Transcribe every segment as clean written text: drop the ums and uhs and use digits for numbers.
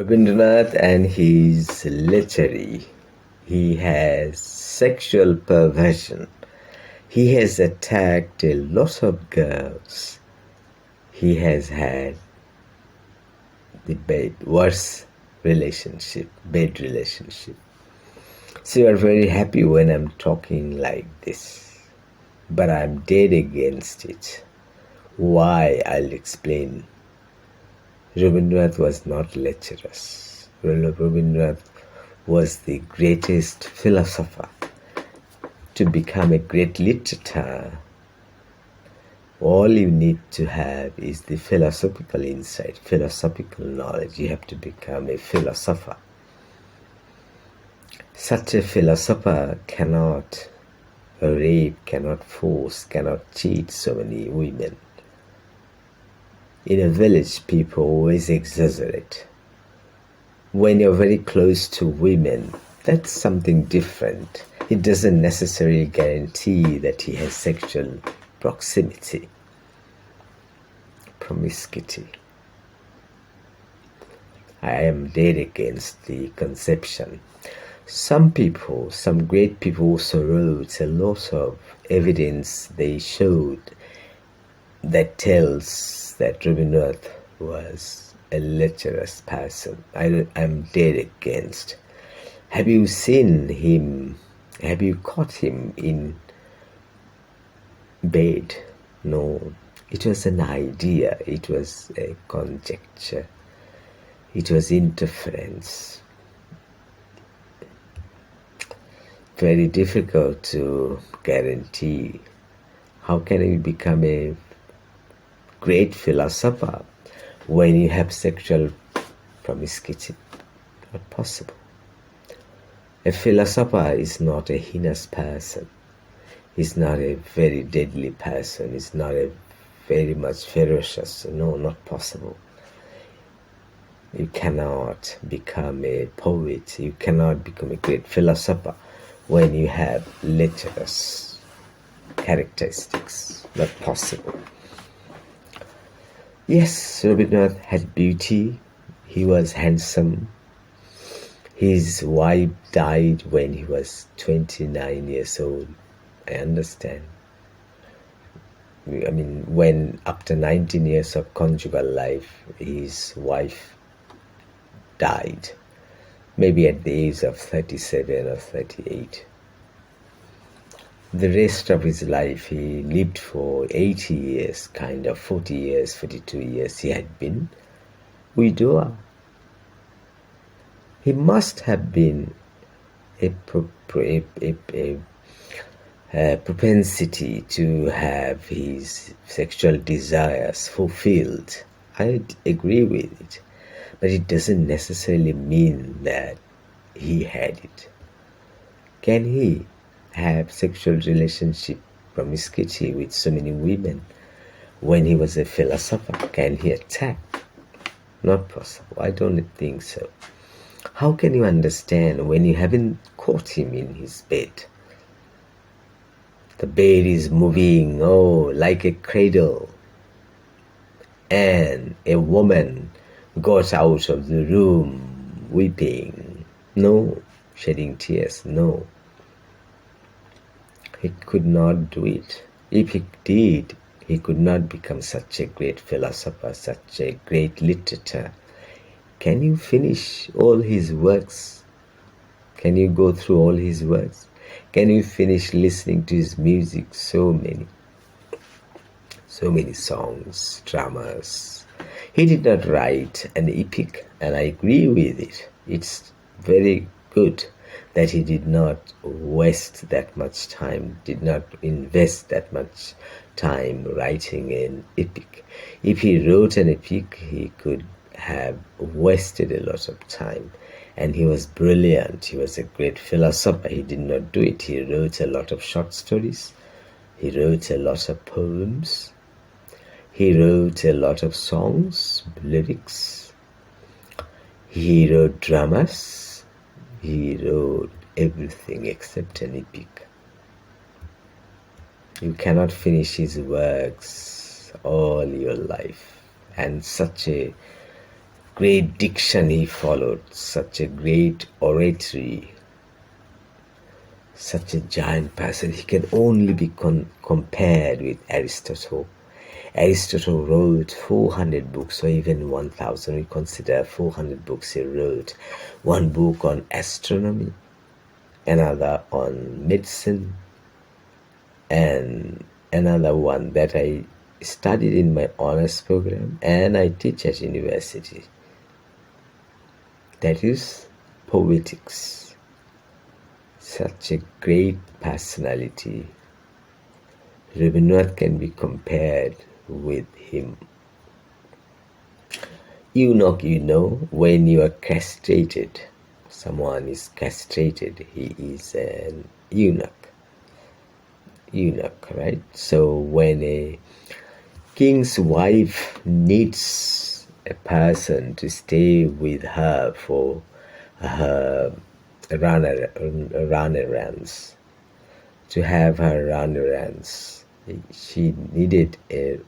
Rabindranath and his lechery. He has sexual perversion. He has attacked a lot of girls. He has had the worst relationship, bad relationship. So you are very happy when I'm talking like this. But I'm dead against it. Why? I'll explain. Rabindranath was not lecherous. Rabindranath was the greatest philosopher. To become a great literator, all you need to have is the philosophical insight, philosophical knowledge. You have to become a philosopher. Such a philosopher cannot rape, cannot force, cannot cheat so many women. In a village, people always exaggerate. When you're very close to women, that's something different. It doesn't necessarily guarantee that he has sexual proximity, promiscuity. I am dead against the conception. Some people, some great people also wrote a lot of evidence they showed that tells that Rabindranath was a lecherous person. I'm dead against. Have you seen him? Have you caught him in bed? No. It was an idea. It was a conjecture. It was interference. Very difficult to guarantee. How can you become a great philosopher when you have sexual promiscuity? Not possible. A philosopher is not a heinous person. He's not a very deadly person. He's not a very much ferocious. No, not possible. You cannot become a poet. You cannot become a great philosopher when you have lecherous characteristics. Not possible. Yes, Rabindranath had beauty. He was handsome. His wife died when he was 29 years old. I understand. I mean, when after 19 years of conjugal life, his wife died. Maybe at the age of 37 or 38. The rest of his life, he lived for 80 years, 40 years, 42 years. He had been widower. He must have been a propensity to have his sexual desires fulfilled. I agree with it. But it doesn't necessarily mean that he had it. Can he have sexual relationship promiscuity with so many women when he was a philosopher? Can he attack? Not possible. I don't think so. How can you understand when you haven't caught him in his bed? The bed is moving, like a cradle. And a woman got out of the room weeping. No, shedding tears, no. He could not do it. If he did, he could not become such a great philosopher, such a great literator. Can you finish all his works? Can you go through all his works? Can you finish listening to his music? So many songs, dramas. He did not write an epic, and I agree with it. It's very good that he did not waste that much time, did not invest that much time writing an epic. If he wrote an epic, he could have wasted a lot of time. And he was brilliant. He was a great philosopher. He did not do it. He wrote a lot of short stories. He wrote a lot of poems. He wrote a lot of songs, lyrics. He wrote dramas. He wrote everything except an epic. You cannot finish his works all your life. And such a great diction he followed, such a great oratory, such a giant person. He can only be compared with Aristotle. Aristotle wrote 400 books, or even 1,000. We consider 400 books he wrote. One book on astronomy, another on medicine, and another one that I studied in my honors program and I teach at university. That is poetics. Such a great personality. Rabindranath can be compared with him. Eunuch, when you are castrated, someone is castrated, he is an eunuch. Eunuch, right? So when a king's wife needs a person to stay with her for her run errands, to have her run errands, she needed a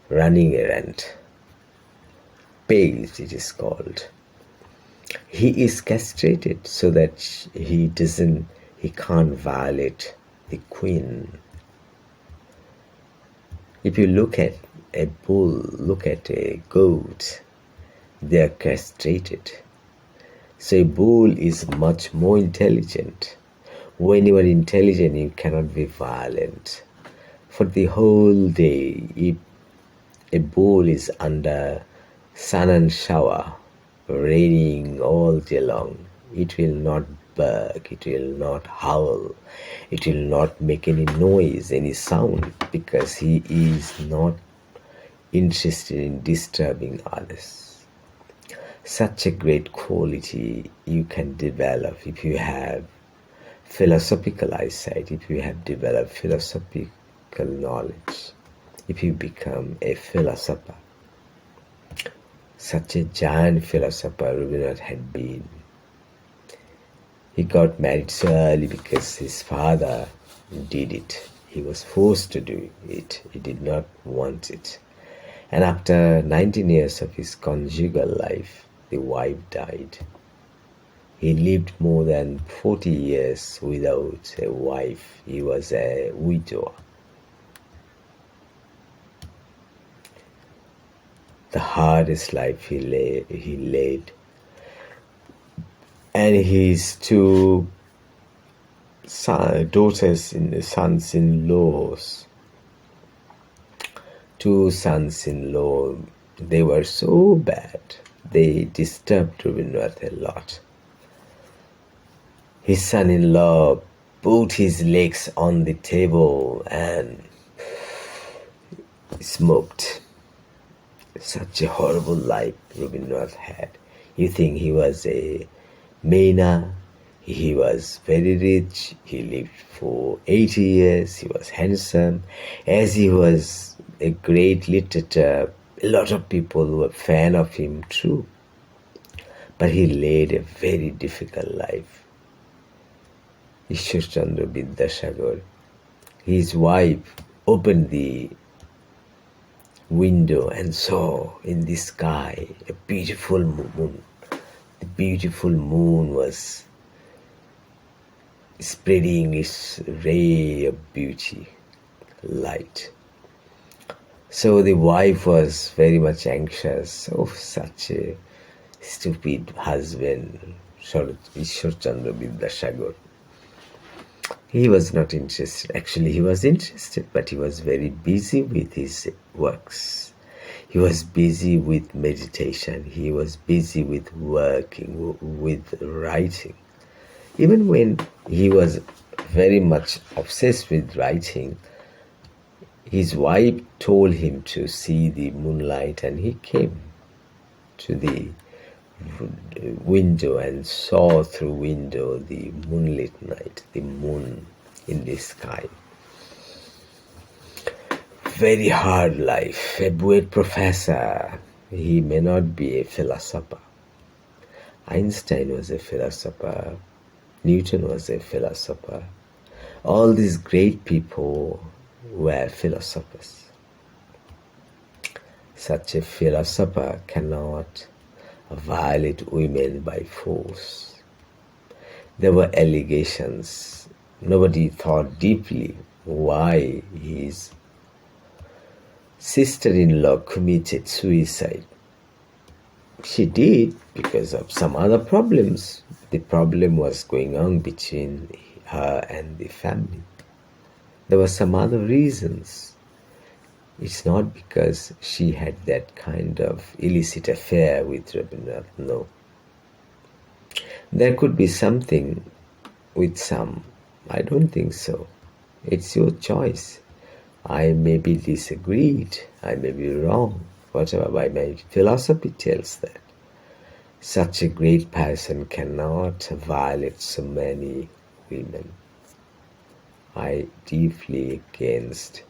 running errand. Page, it is called. He is castrated so that he can't violate the queen. If you look at a bull, look at a goat, they are castrated. So a bull is much more intelligent. When you are intelligent, you cannot be violent. For the whole day, if a bull is under sun and shower, raining all day long, it will not bark, it will not howl, it will not make any noise, any sound, because he is not interested in disturbing others. Such a great quality you can develop if you have philosophical eyesight, if you have developed philosophical knowledge, if you become a philosopher. Such a giant philosopher Rabindranath had been. He got married so early because his father did it. He was forced to do it. He did not want it. And after 19 years of his conjugal life, the wife died. He lived more than 40 years without a wife. He was a widower. The hardest life he led. And his two sons-in-law, they were so bad. They disturbed Rabindranath a lot. His son-in-law put his legs on the table and smoked. Such a horrible life Rabindranath had. You think he was a mena, he was very rich, he lived for 80 years, he was handsome, as he was a great literator, a lot of people were fan of him, true. But he led a very difficult life. Ishwar Chandra Vidyasagar, his wife opened the window and saw in the sky a beautiful moon. The beautiful moon was spreading its ray of beauty, light. So the wife was very much anxious. Oh, such a stupid husband, Ishwar Chandra Vidyasagar. He was not interested. Actually, he was interested, but he was very busy with his works. He was busy with meditation. He was busy with working, with writing. Even when he was very much obsessed with writing, his wife told him to see the moonlight, and he came to the window and saw through window the moonlit night, the moon in the sky. Very hard life. A Buet professor, he may not be a philosopher. Einstein was a philosopher. Newton was a philosopher. All these great people were philosophers. Such a philosopher cannot violate women by force. There were allegations. Nobody thought deeply why his sister-in-law committed suicide. She did because of some other problems. The problem was going on between her and the family. There were some other reasons. It's not because she had that kind of illicit affair with Rabindra. No. There could be something with some. I don't think so. It's your choice. I may be disagreed. I may be wrong. Whatever, but my philosophy tells that such a great person cannot violate so many women. I deeply against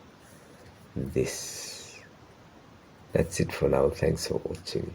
this. That's it for now. Thanks for watching.